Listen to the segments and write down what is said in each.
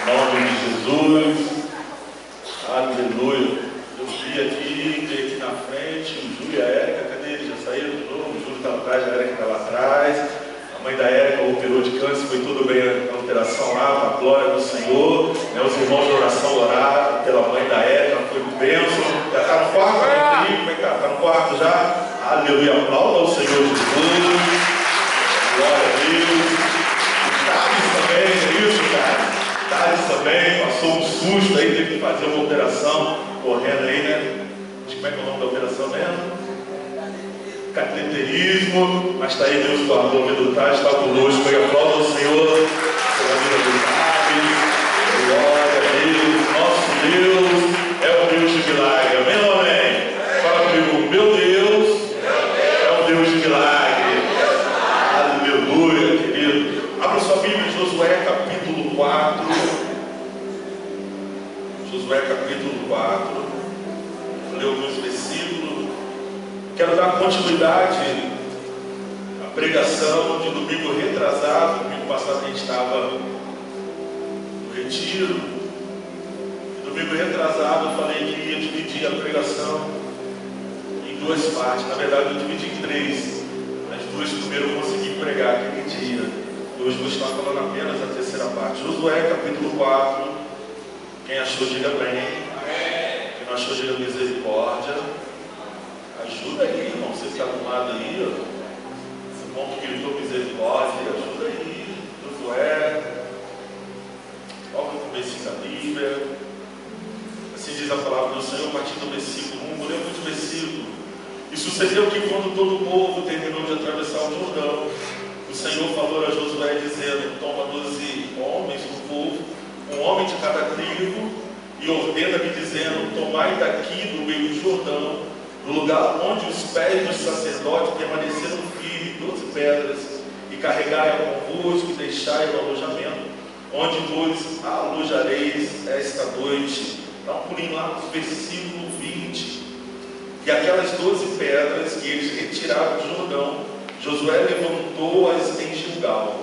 nome de Jesus. Aleluia. Eu vi aqui na frente, o Júlio e a Érica. Cadê eles? Já saíram de novo? O Júlio estava atrás, a Érica estava atrás. A mãe da Érica operou de câncer, foi tudo bem na operação lá, com a glória do Senhor. Os irmãos de oração oraram pela mãe da Érica, foi bênção. Já está no quarto? Como é que está? Está no quarto já? Aleluia. Aplauda ao Senhor Jesus. Glória a Deus. Thales também, é isso, cara? Thales também passou um susto aí, teve que fazer uma operação correndo aí, né? Como é que é o nome da operação mesmo? Cateterismo, mas está aí, Deus guardou o do Thales, está conosco. Aplauda ao Senhor pela vida do Thales. Glória a Deus. Nosso Deus é o Deus de milagre. Amém ou amém? Fala comigo, meu Deus é o Deus de milagre. Aleluia, querido. Abra sua Bíblia em Josué capítulo 4. Josué capítulo 4. Vou ler alguns versículos. Quero dar continuidade à pregação de domingo retrasado. Domingo passado a gente estava no retiro. Domingo retrasado eu falei que ia dividir a pregação em duas partes. Na verdade eu dividi em três. As duas primeiras eu consegui pregar aquele dia. Hoje vou estar falando apenas a terceira parte. Josué capítulo 4. Quem achou, diga bem. Quem não achou, diga misericórdia. Ajuda aí, irmão. Você está arrumado aí, ó. Esse irmão que gritou misericórdia, ajuda aí. Josué. Olha o começo da Bíblia. Assim diz a palavra do Senhor, a partir do versículo 1. Vou ler muitos versículos. E sucedeu que quando todo o povo terminou de atravessar o Jordão, o Senhor falou a Josué dizendo: toma 12 homens do povo, um homem de cada tribo, e ordena-me dizendo: tomai daqui do meio do Jordão, no lugar onde os pés dos sacerdotes permaneceram firmes, 12 pedras, e carregai-a convosco e deixai o alojamento, onde vos alojareis esta noite. Dá um pulinho lá no versículo 20. E aquelas 12 pedras que eles retiraram do Jordão, Josué levantou-as em Gilgal.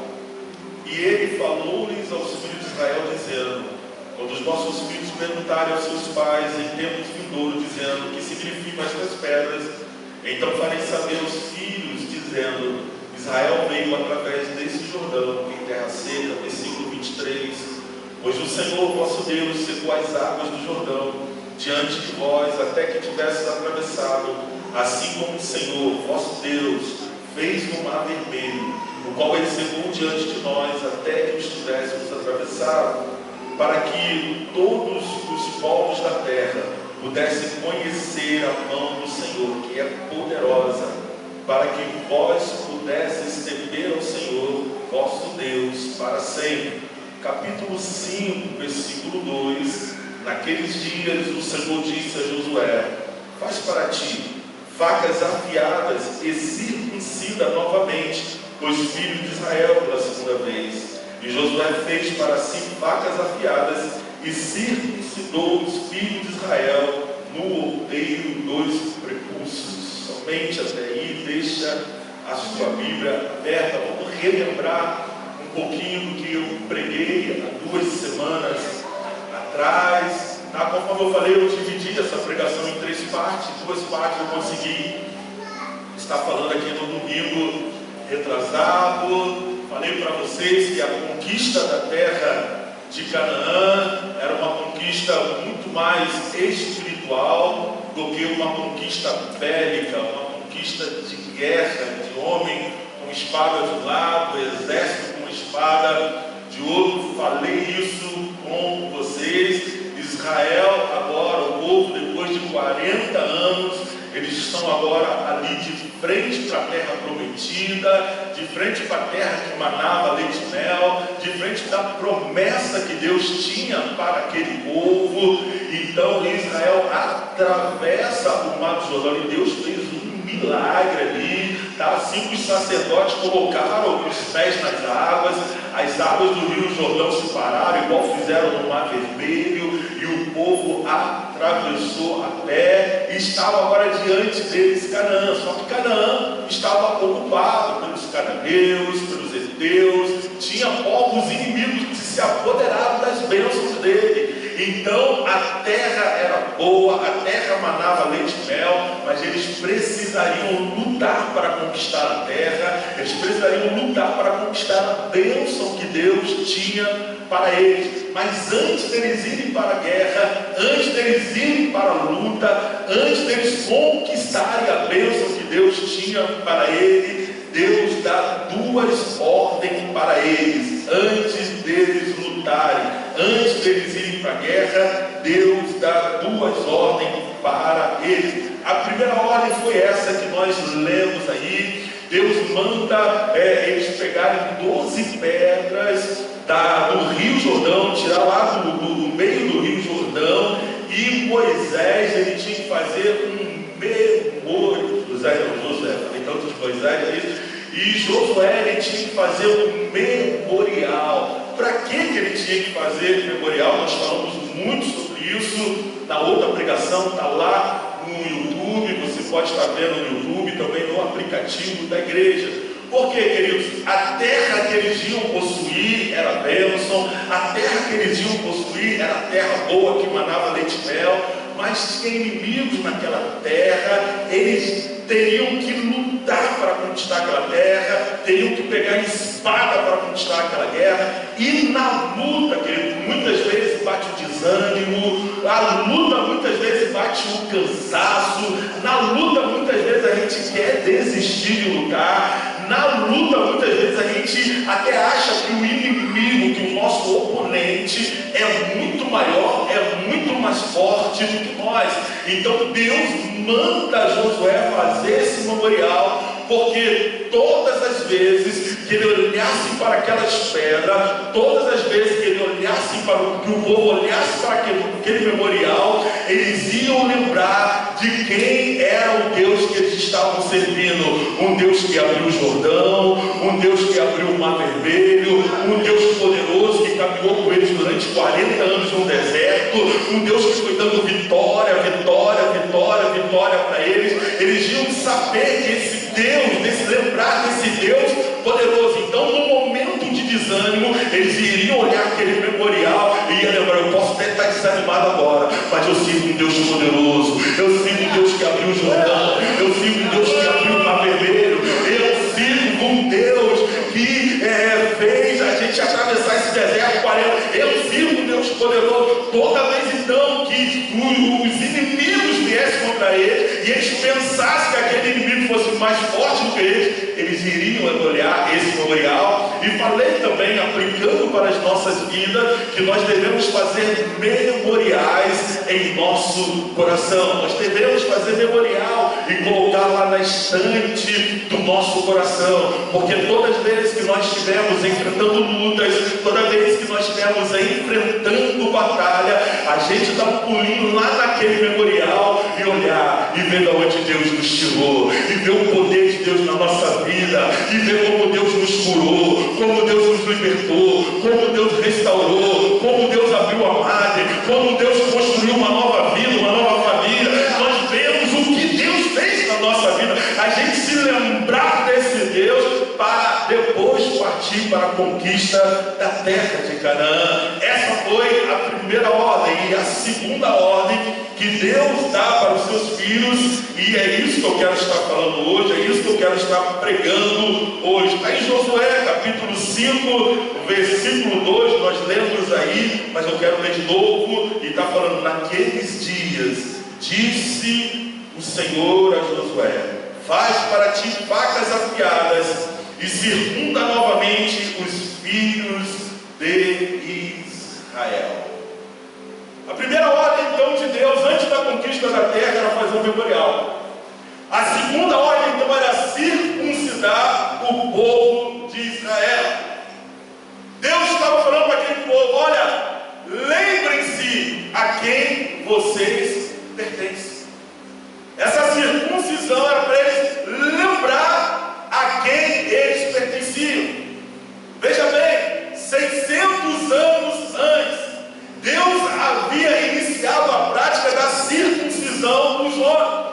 E ele falou-lhes aos filhos de Israel, dizendo: quando os vossos filhos perguntarem aos seus pais em tempos vindouros, dizendo: que significam estas pedras? Então farei saber aos filhos, dizendo: Israel veio através desse Jordão, em terra seca. Versículo 23. Pois o Senhor vosso Deus secou as águas do Jordão diante de vós, até que tivesses atravessado, assim como o Senhor vosso Deus fez no mar vermelho, o qual ele secou diante de nós, até que os tivéssemos atravessado, para que todos os povos da terra pudessem conhecer a mão do Senhor, que é poderosa, para que vós pudesseis temer ao Senhor vosso Deus para sempre. Capítulo 5, versículo 2. Naqueles dias o Senhor disse a Josué: faz para ti facas afiadas e circuncida novamente os filhos de Israel pela segunda vez. E Josué fez para si facas afiadas e circuncidou os filhos de Israel no outeiro dos prepúcios. Somente até aí, deixa a sua Bíblia aberta. Vamos relembrar um pouquinho do que eu preguei há 2 semanas atrás. Conforme eu falei, eu dividi essa pregação em 3 partes. 2 partes eu consegui estar falando aqui no domingo retrasado. Falei para vocês que a conquista da terra de Canaã era uma conquista muito mais espiritual do que uma conquista bélica, uma conquista de guerra, de homem com espada de um lado, exército com espada de outro. Falei isso com vocês. Israel agora, o povo, depois de 40 anos, eles estão agora ali de frente para a terra prometida, de frente para a terra que manava leite e mel, de frente da promessa que Deus tinha para aquele povo. Então Israel atravessa o mar do Jordão e Deus fez um milagre ali, tá? Assim que os sacerdotes colocaram os pés nas águas, as águas do rio Jordão se pararam, igual fizeram no Mar Vermelho, e o povo atravessou a pé, e estava agora diante deles Canaã. Só que Canaã estava ocupado pelos cananeus, pelos heteus, tinha povos inimigos que se apoderaram das bênçãos Então a terra era boa, a terra manava leite e mel, mas eles precisariam lutar para conquistar a terra, eles precisariam lutar para conquistar a bênção que Deus tinha para eles. Mas antes deles irem para a guerra, antes deles irem para a luta, antes deles conquistarem a bênção que Deus tinha para eles, Deus dá duas ordens para eles. Antes deles lutarem, antes deles irem para a guerra, Deus dá duas ordens para eles. A primeira ordem foi essa que nós lemos aí. Deus manda eles pegarem 12 pedras do Rio Jordão, tirar lá do meio do Rio Jordão, e Moisés ele tinha que fazer um memorial. Josué, falei tanto de Moisés, é isso? E Josué ele tinha que fazer um memorial. Para que ele tinha que fazer memorial? Nós falamos muito sobre isso na outra pregação, está lá no YouTube, você pode estar vendo no YouTube, também no aplicativo da igreja. Por quê, queridos? A terra que eles iam possuir era bênção, a terra que eles iam possuir era terra boa que manava leite e mel, mas tinha inimigos naquela terra, eles teriam que lutar para conquistar aquela terra, teriam que pegar espada para conquistar aquela guerra, e na luta, querido, muitas vezes bate o desânimo, a luta muitas vezes bate o cansaço, na luta muitas vezes a gente quer desistir de lutar, na luta muitas vezes a gente até acha que o inimigo, que o nosso oponente é muito maior, é muito mais forte do que nós. Então Deus manda Josué fazer esse memorial, porque todas as vezes que ele olhasse para aquelas pedras, todas as vezes que ele olhasse para que o povo olhasse para aquele memorial, eles iam lembrar de quem era o Deus que eles estavam servindo. Um Deus que abriu o Jordão, um Deus que abriu o Mar Vermelho, um Deus poderoso que caminhou com eles durante 40 anos no deserto, um Deus que foi dando vitória, vitória, vitória, vitória para eles. Eles iam saber que esse Deus, lembrar desse Deus poderoso. Então, no momento de desânimo, eles iriam olhar aquele memorial e iam lembrar: eu posso até estar desanimado agora, mas eu sirvo um Deus poderoso, eu sirvo um Deus que abriu o Jordão, eu sirvo um Deus que abriu o Mar Vermelho, eu sirvo um Deus que fez a gente atravessar esse deserto 40. Eu sirvo um Deus poderoso. Toda vez então que os inimigos viessem contra eles e eles pensassem que aquele inimigo fosse mais forte do que eles iriam olhar esse memorial. E falei também, aplicando para as nossas vidas, que nós devemos fazer memoriais em nosso coração. Nós devemos fazer memorial e colocar lá na estante do nosso coração, porque todas as vezes que nós estivermos enfrentando lutas, toda vez que nós estivermos enfrentando batalha, a gente dá um pulinho lá naquele memorial e olhar e ver de onde Deus nos tirou, e ver o poder de Deus na nossa vida, e ver como Deus nos curou, como Deus nos libertou, como Deus restaurou, como Deus abriu a madre, como Deus construiu uma nova vida, uma nova família. Nós vemos o que Deus fez na nossa vida, a gente se lembrar desse Deus para depois partir para a conquista da terra de Canaã. Essa foi a primeira ordem. E a segunda ordem que Deus dá para os seus filhos, e é isso que eu quero estar falando hoje, é isso que eu quero estar pregando hoje. Está em Josué capítulo 5, versículo 2, nós lemos aí, mas eu quero ler de novo, e está falando: naqueles dias disse o Senhor a Josué: faz para ti facas afiadas e circunda novamente os filhos de Israel. A primeira ordem então de Deus antes da conquista da terra era fazer um memorial. A segunda ordem então era circuncidar o povo de Israel. Deus estava falando para aquele povo: olha, lembrem-se a quem vocês pertencem. Essa circuncisão era para eles lembrar a quem eles pertenciam. Veja bem, 600 anos antes, Deus havia iniciado a prática da circuncisão dos homens.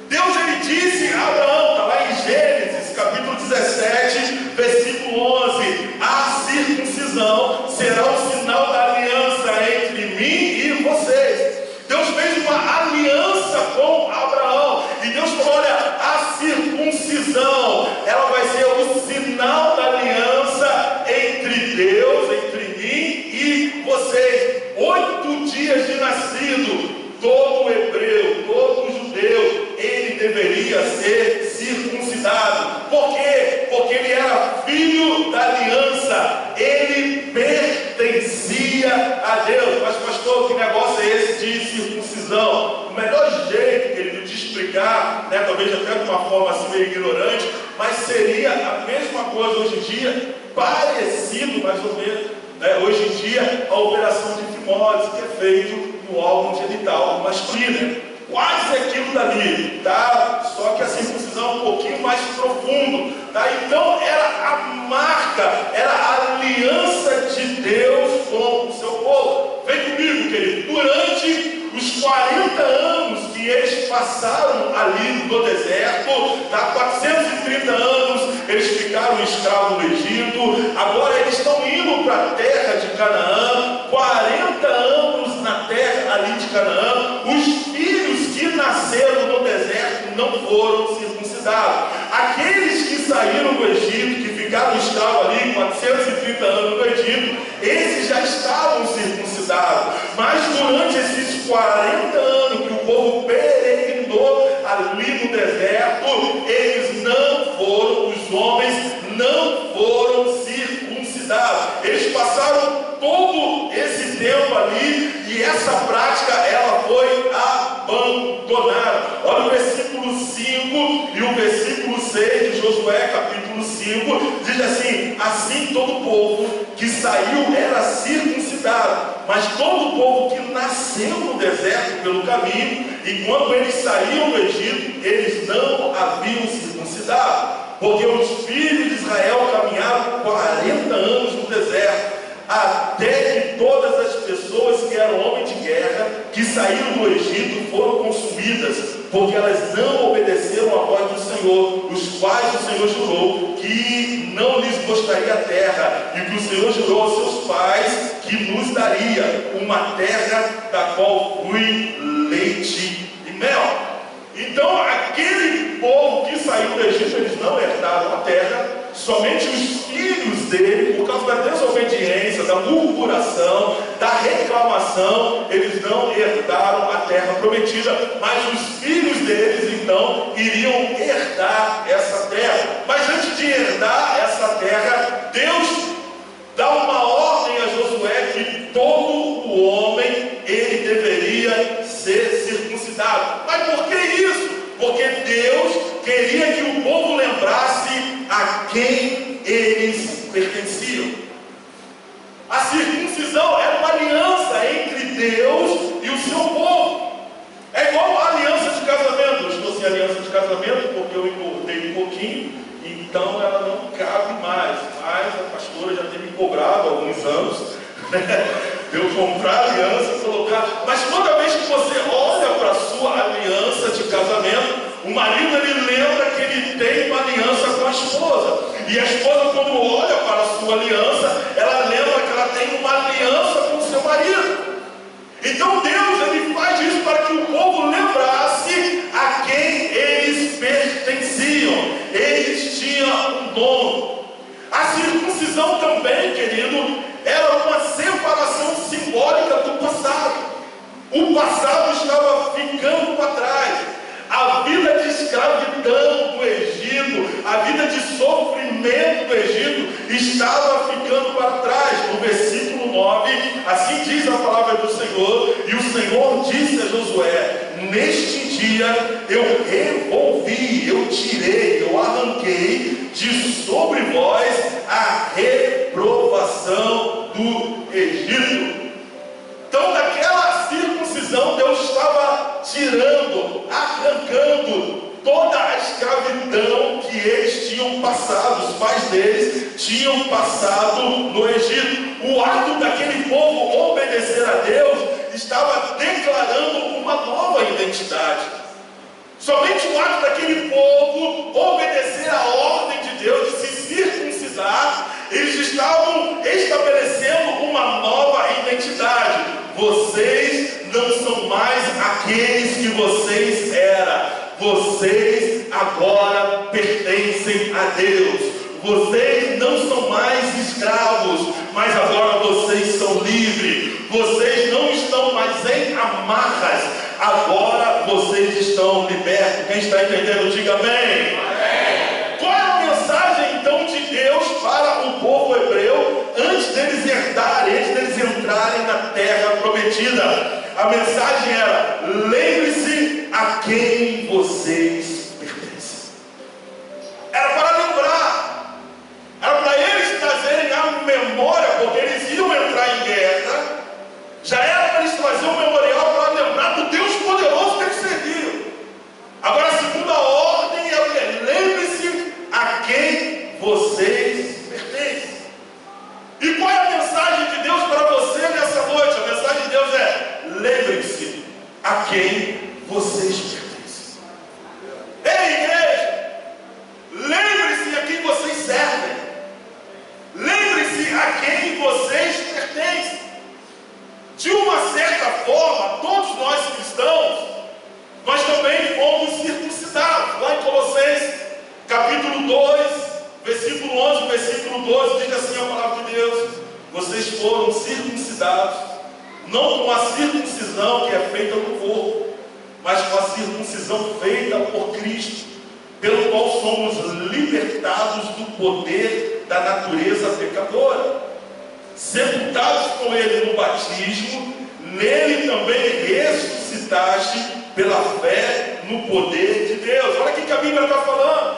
Deus ele disse a Abraão, está lá em Gênesis capítulo 17, versículo 11: a circuncisão será o sinal da aliança entre mim e vocês. Deus fez uma aliança com Abraão. E Deus falou: olha, a circuncisão, ela vai ser o sinal da aliança entre Deus, entre mim e vocês. 8 dias de nascido, todo hebreu, todo judeu, ele deveria ser circuncidado. Por quê? Porque ele era filho da aliança, ele pertencia a Deus. Mas pastor, que negócio é esse de circuncisão? O melhor jeito, querido, de explicar, talvez até de uma forma assim meio ignorante, mas seria a mesma coisa hoje em dia, parecido mais ou menos. Hoje em dia, a operação de fimose, que é feito no órgão genital masculino, quase aquilo dali, tá? Só que a circuncisão é um pouquinho mais profundo, tá? Então era a marca, era a aliança de Deus com o seu povo. Vem comigo, querido. Durante os 40 anos que eles passaram ali no deserto, tá? 430 anos eles ficaram escravos no Egito. Agora eles estão indo para a terra de Canaã. 40 anos na terra ali de Canaã. Os filhos que nasceram no deserto não foram circuncidados. Aqueles que saíram do Egito, que ficaram escravos ali 430 anos no Egito, esses já estavam circuncidados. Mas durante esses 40 anos que o povo peregrinou ali no deserto, eles não foram, os homens não foram circuncidados. Eles passaram todo esse tempo ali e essa prática ela foi abandonada. Olha o versículo 5 e o versículo 6 de Josué, capítulo 5, diz assim: assim todo o povo que saiu era circuncidado, mas todo o povo que nasceu no deserto pelo caminho, e quando eles saíam do Egito, eles não haviam circuncidado, porque os filhos de Israel caminharam 40 anos no deserto, até que todas as pessoas que eram homens de guerra, que saíram do Egito, foram consumidas, porque elas não obedeceram à voz do Senhor, os quais o Senhor jurou que não lhes mostraria a terra, e que o Senhor jurou aos seus pais que nos daria uma terra da qual flui leite e mel. Então aquele povo que saiu do Egito, eles não herdaram a terra. Somente os filhos dele, por causa da desobediência, da murmuração, da reclamação, eles não herdaram a terra prometida, mas os filhos deles então iriam herdar essa terra. Mas antes de herdar essa terra, Deus dá uma ordem a Josué que todo o homem ele deveria ser circuncidado. Mas por que isso? Porque Deus queria que o povo lembrasse a quem eles pertenciam. A circuncisão era uma aliança entre Deus e o seu povo. É igual a aliança de casamento. Eu estou sem aliança de casamento porque eu engordei um pouquinho, então ela não cabe mais. Mas a pastora já tem me cobrado há alguns anos eu comprar aliança, colocar. Mas toda vez que você olha para a sua aliança de casamento, o marido ele lembra que ele tem uma aliança com a esposa. E a esposa, quando olha para a sua aliança, ela lembra que ela tem uma aliança com o seu marido. Então Deus ele faz isso para que o povo lembrasse a quem eles pertenciam. Eles tinham um dono. A circuncisão também, querido, era uma separação simbólica do passado. O passado estava ficando para trás. A vida de escravidão do Egito, a vida de sofrimento do Egito estava ficando para trás. No versículo 9, assim diz a palavra do Senhor: e o Senhor disse a Josué: neste dia eu revolvi, eu tirei, eu arranquei de sobre vós a reprovação do Egito. Então daquela circuncisão Deus estava tirando, arrancando toda a escravidão que eles tinham passado, os pais deles tinham passado no Egito. O ato daquele povo obedecer a Deus estava declarando uma nova identidade. Somente o ato daquele povo obedecer a ordem de Deus de se circuncidar, eles estavam estabelecendo uma nova identidade. vocês não são mais aqueles que vocês eram. Vocês agora pertencem a Deus. Vocês não são mais escravos, mas agora vocês são livres. Vocês não estão mais em amarras, agora vocês estão libertos. Quem está entendendo, diga amém. Qual é a mensagem então de Deus para o povo hebreu antes deles herdarem, antes deles entrarem na terra prometida? A mensagem era: lembre-se a quem vocês pertencem. Era para lembrar, era para eles trazerem a memória, porque eles iam entrar em guerra. Já era para eles trazer um memorial para lembrar do Deus poderoso que eles serviam. Agora a segunda ordem é: lembre-se a quem vocês pertencem. E qual é a mensagem de Deus para você nessa noite? A mensagem de Deus é: lembre-se a quem vocês pertencem. Ei, igreja, lembre-se a quem vocês servem. Lembre-se a quem vocês pertencem. De uma certa forma, todos nós cristãos, nós também fomos circuncidados. Lá em Colossenses, capítulo 2, versículo 11, versículo 12, diz assim a palavra de Deus: vocês foram circuncidados, não com a circuncisão que é feita no corpo, mas com a circuncisão feita por Cristo, pelo qual somos libertados do poder da natureza pecadora, sepultados com Ele no batismo, nele também ressuscitaste pela fé no poder de Deus. Olha o que a Bíblia está falando.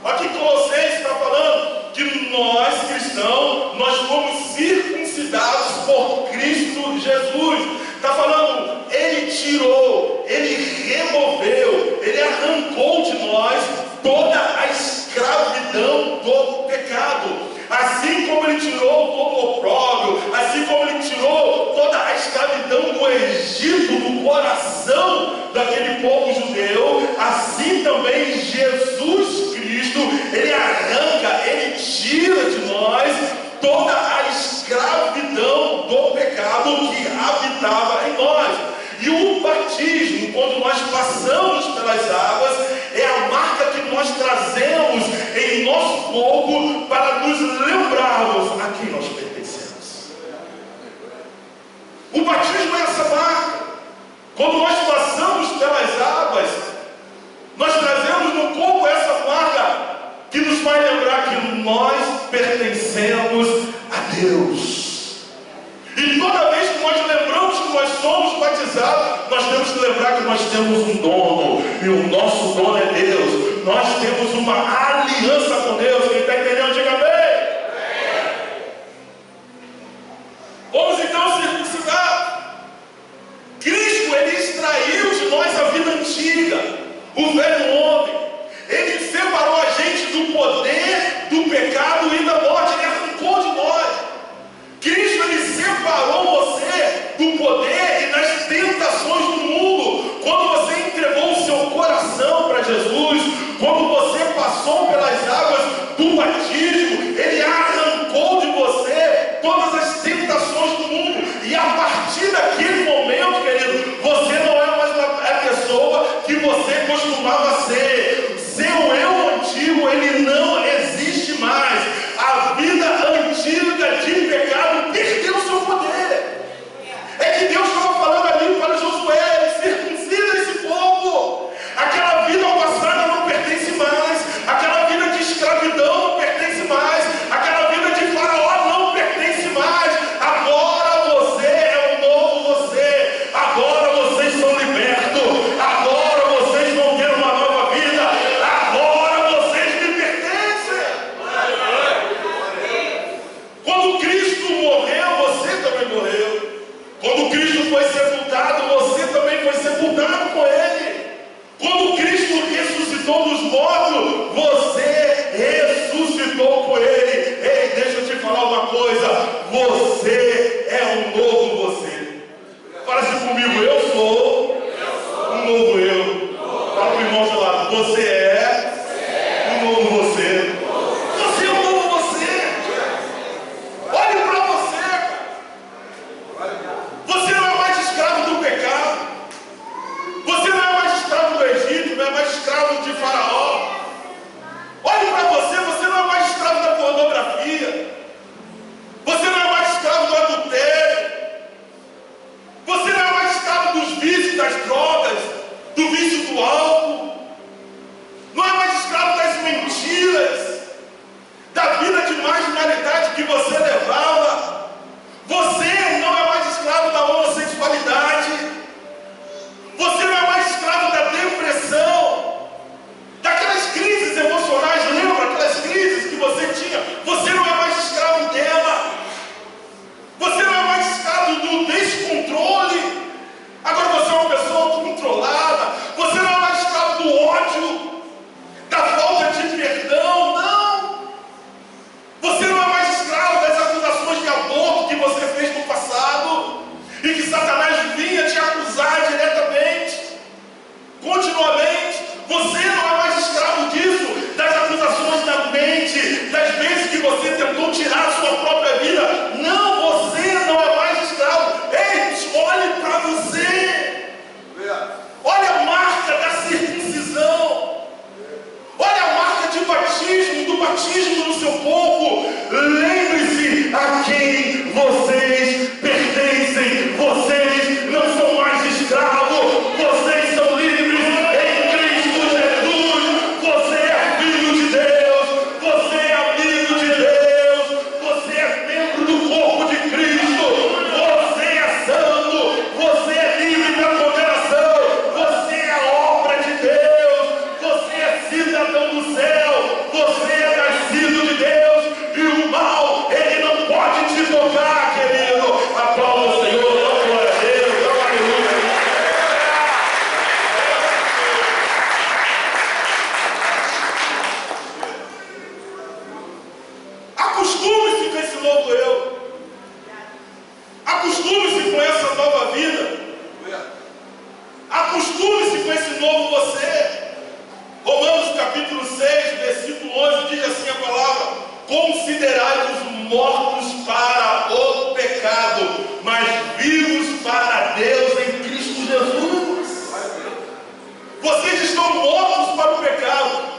Olha o que Colossenses está falando. Que nós cristãos, nós fomos circuncidados por Cristo Jesus. Está falando, Ele tirou, Ele removeu, Ele arrancou de nós toda a escravidão do pecado. Assim como Ele tirou todo o opróbrio, assim como Ele tirou toda a escravidão do Egito, do coração daquele povo judeu, assim também Jesus Cristo, Ele arranca, Ele tira de nós toda a escravidão do pecado que habitava em nós. E o batismo, quando nós passamos pelas águas, é a marca que nós trazemos em nosso corpo para nos lembrarmos a quem nós pertencemos. O batismo é essa marca. Quando nós passamos pelas águas, nós trazemos no corpo essa marca que nos vai lembrar que nós pertencemos a Deus. E toda vez que nós lembramos que nós somos batizados, nós temos que lembrar que nós temos um dono, e o nosso dono é Deus. Nós temos uma aliança com Deus. Quem está entendendo, diga amém. Vamos então circuncidar. Cristo, Ele extraiu de nós a vida antiga, o velho homem. Ele separou a gente do poder, do pecado e da morte. Ele arrancou de nós. Cristo, Ele separou você do poder e das tentações do mundo. Quando você entregou o seu coração para Jesus, quando você passou pelas águas do batismo, Ele arrancou de você todas as tentações do mundo. E a partir daquele momento, querido, você não é mais a pessoa que você costumava ser. Seu eu antigo, ele não existe mais. A vida antiga de pecado perdeu seu poder. É que Deus estava falando ali para Josué: circuncida esse povo. Aquela vida passada não pertence mais. Aquela vida de escravidão não pertence mais. Aquela vida de faraó não pertence mais. Agora você é um novo você. Agora vocês são libertos. Agora vocês vão ter uma nova vida. Agora vocês me pertencem. Quando Cristo morreu, você também morreu. Quando Cristo foi sepultado, você também foi sepultado com Ele. Quando Cristo ressuscitou dos mortos, você ressuscitou com Ele. Ei, deixa eu te falar uma coisa: você é um novo você. Fala assim comigo: eu sou um novo eu. Fala para o irmão do lado: você é um novo você. Você é um novo você. Olhe para você. Você não é mais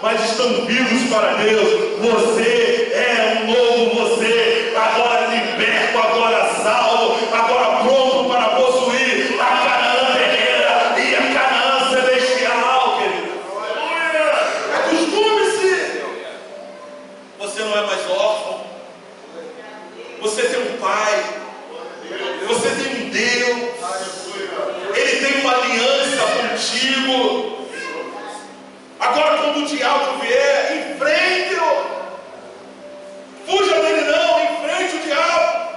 mas estão vivos para Deus. Você é um novo você, agora liberto, agora salvo, agora pronto para possuir a Canaã terrena e a Canaã celestial, querido. Acostume-se. Você não é mais órfão. Você tem um pai. Você tem um Deus. Ele tem uma aliança contigo. Agora, quando o diabo vier, enfrente-o. Fuja dele não, enfrente o diabo.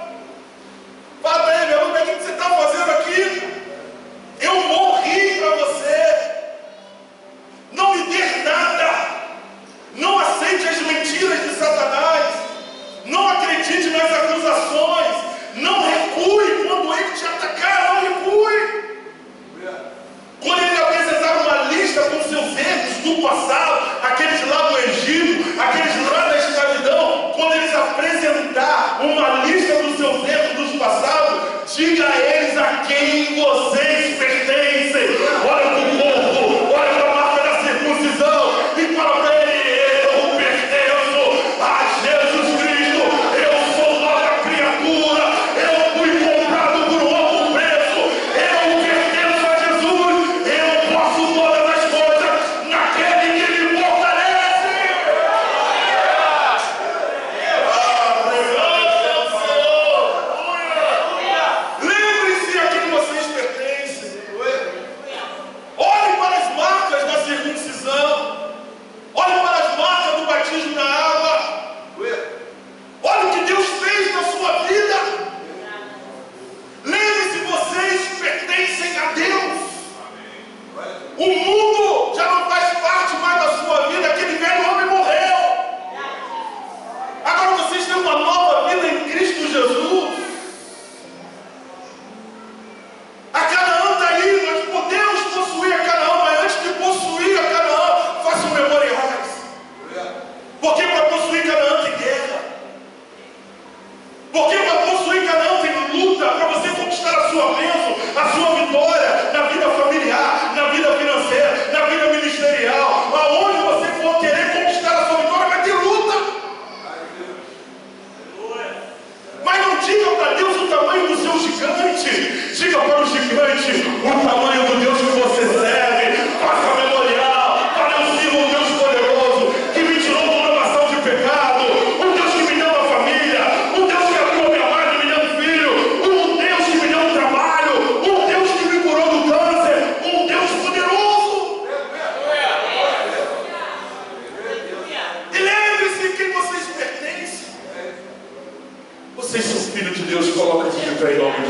Fala para ele: meu irmão, o que você está fazendo aqui? Eu morri para você. Não me dê nada. Não aceite as mentiras de Satanás. Não acredite nas acusações. Não recue quando ele te atacar. Não recue. Quando ele apresentar uma lista com seus erros do passado, aqueles lá do Egito, aqueles lá da escravidão, quando eles apresentar uma lista dos seus erros do passado, diga a eles a quem vocês pertencem. Olha para o corpo, olha para a marca da circuncisão e fala para ele: eu pertenço a Jesus Cristo, eu sou nova criatura, eu fui comprado por um alto preço, eu pertenço a Jesus. Eu posso todas as coisas naquele que me fortalece. Lembre-se a quem vocês pertencem. Olhe para as marcas da circuncisão. Olhe para as marcas do batismo na água. Olhe o que Deus fez na sua vida. Lembre-se, vocês pertencem a Deus. O mundo já não faz parte mais da sua vida. Aquele velho homem morreu. Agora vocês têm uma nova vida em Cristo Jesus. A Canaã está aí. Nós podemos possuir a Canaã, mas antes de possuir a Canaã, façam memoriais. Porque para possuir Canaã tem guerra. Porque para possuir Canaã tem luta. Para você conquistar a sua bênção, a sua vitória na vida familiar, na vida financeira, na vida ministerial, aonde você for querer conquistar a sua vitória, vai ter luta. Mas não diga para Deus o tamanho do seu gigante. Diga para o gigante o tamanho do Deus que você serve. Faça memorial. Para eu sirvo um Deus poderoso que me tirou de uma nação de pecado, um Deus que me deu uma família, um Deus que abriu a minha mãe e me deu um filho, um Deus que me deu um trabalho, um Deus que me curou do câncer, um Deus poderoso. E lembre-se quem vocês pertencem. Vocês são filhos de Deus. Coloca-se de pé em nome de